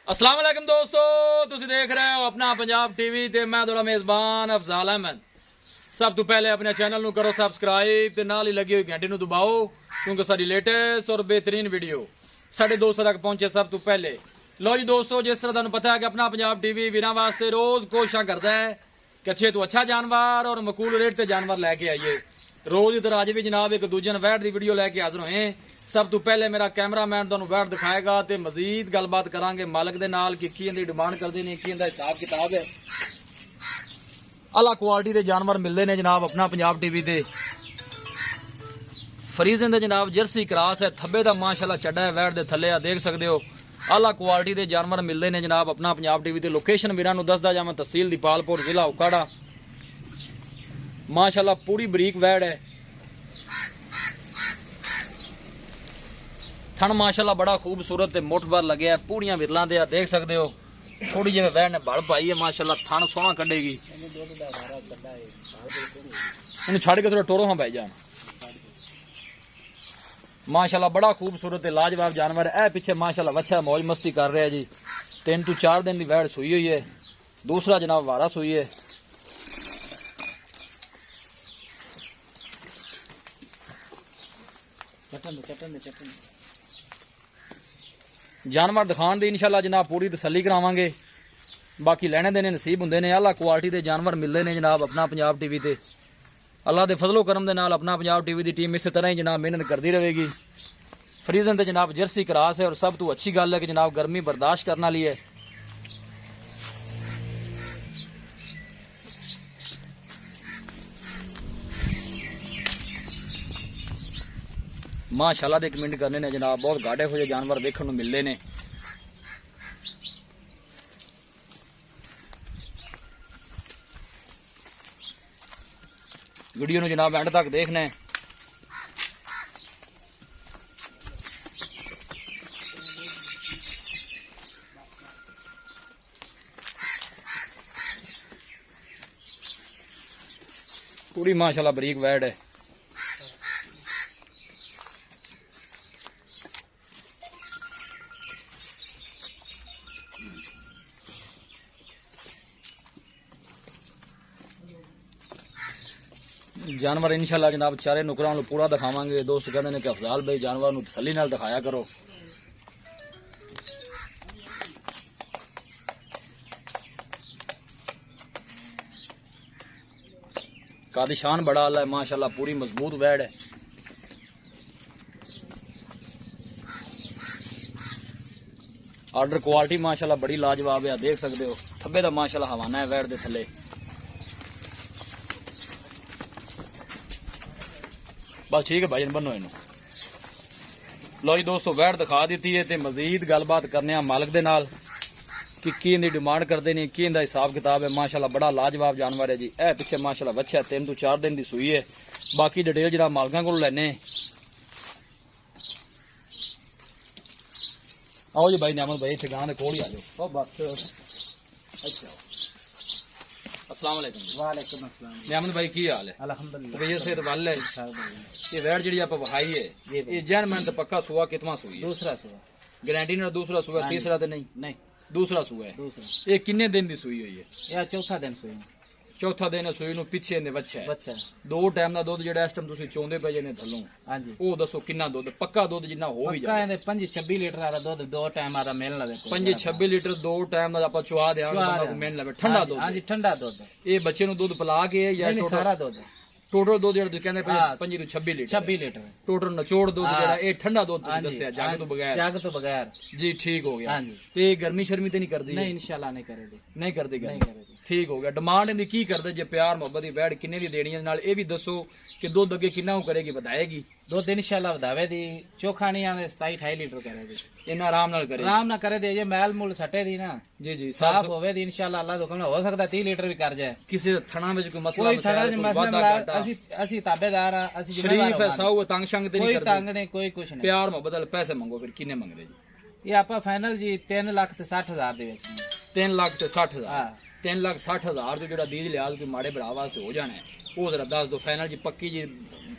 अस्सलाम वालेकुम दोस्तों, तुसी देख रहे हो अपना पंजाब टीवी ते मैं थोड़ा मेजबान अफजाल अहमद। सब तो पहले अपने चैनल नू करो सब्सक्राइब ते नाल ही लगी हुई घंटी नू दबाओ क्योंकि सारी लेटेस्ट और बेहतरीन वीडियो साढ़े दोस्तों तक पहुंचे सब तो पहले। लो जी दोस्तों, जिस तरह तुहानू पता है कि अपना पंजाब टीवी वीरां वास्ते रोज कोशिश करता है कि अच्छे तो अच्छा जानवर और मकूल रेट ते जानवर लैके आइए। रोज इधर अज भी जनाब एक दूजे वैट की वीडियो लैके हाजिर होए। सब तो पहले मेरा कैमरामैन तुहानू वैट दिखाएगा ते मजीद गलबात करांगे मालक दे नाल कि की इहदी डिमांड करदे ने, की इहदा हिसाब किताब है। अला क्वालिटी के जानवर मिलते ने जनाब अपना पंजाब टीवी ते। फरीजन दे जनाब जर्सी क्रास है, थब्बे दा माशाल्लाह चड्डा है, वैट दे थल्ले आ देख सकते हो। आला क्वालिटी के जानवर मिलते हैं जनाब अपना पंजाब टीवी ते। लोकेशन वीरां नू दसदा जावां, तहसील दीपालपुर जिला उकाड़ा। माशाल्लाह पूरी बरीक वैट है, थन माशाल्लाह बड़ा खूबसूरत ते मुठभर लगे है, पूरियां विरलां दे देख सकते हो। थोड़ी जी वैट ने बड़ पाई है माशाल्लाह, थन सोहना कड्डेगी। इन्हू छड़ के थोड़ा टोरो हां पै जान। माशाल्लाह बड़ा खूबसूरत लाजवाब जानवर है। पिछे माशाल्लाह वच्छा मौज मस्ती कर रहा है जी। 3 to 4 दिन की वैट सुई हुई है, दूसरा जनाब वारा सुई है। जानवर दिखाने की इंशाल्लाह जनाब पूरी तसल्ली करावांगे। बाकी लेने देने नसीब हुंदे ने। आला क्वालिटी के जानवर मिलते हैं जनाब अपना पंजाब टीवी ते। अल्लाह के फजलो करम दे नाल अपना पंजाब टीवी की टीम इस तरह ही जनाब मेहनत करती रहेगी। फ्रीजन ते जनाब जर्सी क्रास है और सब तो अच्छी गल है कि जनाब गर्मी बर्दाश्त करने वाली है। माशाल्लाह दे कमेंट करने ने जनाब, बहुत गाढ़े हो जानवर देखने को मिलते हैं। वीडियो नू जनाब एंड तक देखना है। पूरी माशाल्लाह बरीक वैट है। जानवर इंशाल्लाह जनाब चारे नुकरां पूरा दिखावांगे। दोस्त कहते हैं कि अफजाल भाई जानवर नू तसल्ली नाल दिखाया करो। कादिशान बड़ा आला है माशाल्लाह, पूरी मजबूत वैट है। ऑर्डर क्वालिटी माशाल्लाह बड़ी लाजवाब है, देख सकते हो। थब्बे दा माशाल्लाह हवाना है वैट दे थल्ले। बस ठीक है भाई, बनो इनू। लो जी दोस्तों, वैट दिखा दी है ते मजीद गलबात करने मालक दे नाल कि की इनकी डिमांड करते हैं, की इनका हिसाब किताब है। माशाल्लाह बड़ा लाजवाब जानवर है जी। ए पिछे माशाल्लाह बच्चा 3 to 4 दिन की सुई है। बाकी डिटेल जरा मालकां को लैने। आओ जी भाई नियामत भाई, इतने गांव के कोल ही आ जाओ बस। अच्छा, अस्सलाम वालेकुम। वालेकुम अस्सलाम। नियामत भाई की हाल है? अल्हम्दुलिल्लाह। भैया सेहत वाल है? ये वैट जी आप बहाई है, ये जैन मैन तो पक्का सुआ कितना सुई है? दूसरा सुबह। गारंटी ना दूसरा सुआ, तीसरा तो नहीं? नहीं, दूसरा सुआ है। दूसरा। ये किन्ने दिन की सुई हुई है? यह चौथा दिन सुई। चौथा दिन सुई नू पिछे ने बच्चा है। बच्चा। 2 टाइम का दुध जेड़ा इस टाइम तुसीं चोंदे पे ने थल्लों, हाँ जी। वो दसो किन्ना दुध पक्का दुध जिन्ना हो भी पक्का जाए? है 25-26 लीटर आ दुध 2 टाइम आ मिलने लगे। 25-26 लीटर 2 टाइम का आप चुहा देंगे, मेन लगे ठंडा दुध। हाँ जी, ठंडा दुध। ये बच्चे नू दुध पिला के या नहीं, सारा दुध। टोटल दुध जेड़ा कहंदे पे हाँ। 25 to 26 लीटर। 26 लीटर। टोटल नचोड़ दुध हाँ। जेड़ा ये ठंडा दुध हाँ तुसीं जी, दस्सिया जग तो बगैर? जग तो बगैर जी, ठीक हो गया। हाँ जी। ते गर्मी शर्मी ते नहीं करदी? नहीं, इंशाल्लाह नहीं करेगी। नहीं करदी नहीं गर्मी? करेगी। ठीक हो गया। डिमांड इनकी की करदे जे प्यार मोहब्बत दी वैट किन्ने दी देनी है? नाल ये भी दसो कि दुध अगे किन्ना करेगी, बताएगी? दुध इंशाल्लाह वधावे दी। चोखा नहीं आंदे 27-28 लीटर करेगी। इन्ना आराम नाल करेगी? आराम ना करे दे जे मैल मूल सटे दी ना जी जी, साफ होवे दी इंशाल्लाह अल्लाह हुकम हो सकता 30 लीटर भी कर जाए। किसी थणा विच कोई मसला कोई थड़ा मसाइल, कोई वादा मसला घाटा? ਅਸੀਂ ਤਾਬੇਦਾਰ ਆ, ਅਸੀਂ शरीफ है, साऊ है, तंग शंग ते नहीं ਕੋਈ करदे? ਤੰਗ ਨਹੀਂ, ਕੋਈ ਕੁਛ ਨਹੀਂ। प्यार मोहब्बत वाले पैसे मंगो, फिर किन्ने मंगदे जी? ਇਹ ਆਪਾਂ ਫਾਈਨਲ ਜੀ 3,60,000 ਦੇ ਵਿੱਚ। 3,60,000? ਹਾਂ। 3,60,000 जो जो दीद लिहाज कोई माड़े भरा वास्ते हो जाना है, वो जरा दस दो फाइनल जी पक्की जी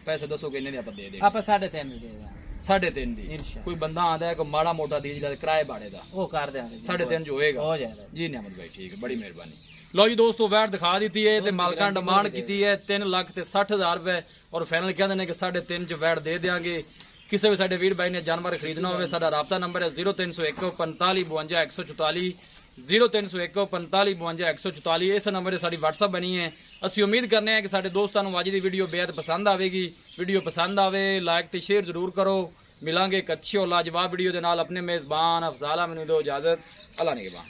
पैसे दसो कि इन्ने दे आप दे देंगे? ਆਪਾਂ 3.5 ਦੇ ਦਾਂ। 3.5 ਦੀ ਇਰਸ਼ਾ ਕੋਈ ਬੰਦਾ ਆਂਦਾ ਹੈ ਕੋਈ ਮਾੜਾ ਮੋਟਾ ਦੀ ਜਿਹੜਾ ਕਿਰਾਏ ਬਾੜੇ ਦਾ ਉਹ ਕਰ ਦਿਆਂਗੇ 3.5 ਜੋ ਹੋਏਗਾ ਹੋ ਜਾਏਗਾ ਜੀ ਨਿਆਮਤ ਭਾਈ ਠੀਕ ਹੈ ਬੜੀ ਮਿਹਰਬਾਨੀ ਲਓ ਜੀ ਦੋਸਤੋ ਵੈਟ ਦਿਖਾ ਦਿੱਤੀ ਹੈ ਤੇ ਮਾਲਕਾਂ ਡਿਮਾਂਡ ਕੀਤੀ ਹੈ 3 ਲੱਖ ਤੇ 60,000 ਰੁਪਏ ਔਰ ਫਾਈਨਲ ਕਹਿੰਦੇ ਨੇ ਕਿ 3.5 ਚ ਵੈਟ ਦੇ ਦੇਾਂਗੇ ਕਿਸੇ ਵੀ ਸਾਡੇ ਵੀਰ ਭਾਈ ਨੇ ਜਾਨਵਰ ਖਰੀਦਣਾ ਹੋਵੇ ਸਾਡਾ ਰਾਬਤਾ ਨੰਬਰ ਹੈ 0301 45 52 144 0301 45 52 144 ਇਸ ਨੰਬਰ ਤੇ ਸਾਡੀ WhatsApp ਬਣੀ ਹੈ ਅਸੀਂ ਉਮੀਦ ਕਰਨੇ ਹਾਂ ਕਿ ਸਾਡੇ ਦੋਸਤਾਂ ਨੂੰ ਅੱਜ ਦੀ ਵੀਡੀਓ ਬੇहद ਪਸੰਦ ਆਵੇਗੀ ਵੀਡੀਓ ਪਸੰਦ ਆਵੇ ਲਾਈਕ ਤੇ ਸ਼ੇਅਰ ਜ਼ਰੂਰ ਕਰੋ ਮਿਲਾਂਗੇ ਇੱਕ ਅੱਛੀ ਔਰ ਲਾਜਵਾਬ ਵੀਡੀਓ ਦੇ ਨਾਲ ਆਪਣੇ ਮੇਜ਼ਬਾਨ ਅਫਜ਼ਾਲ ਮੈਨੂੰ ਦਿਓ ਇਜਾਜ਼ਤ ਅੱਲਾ ਨਿਗਹਿਬਾਨ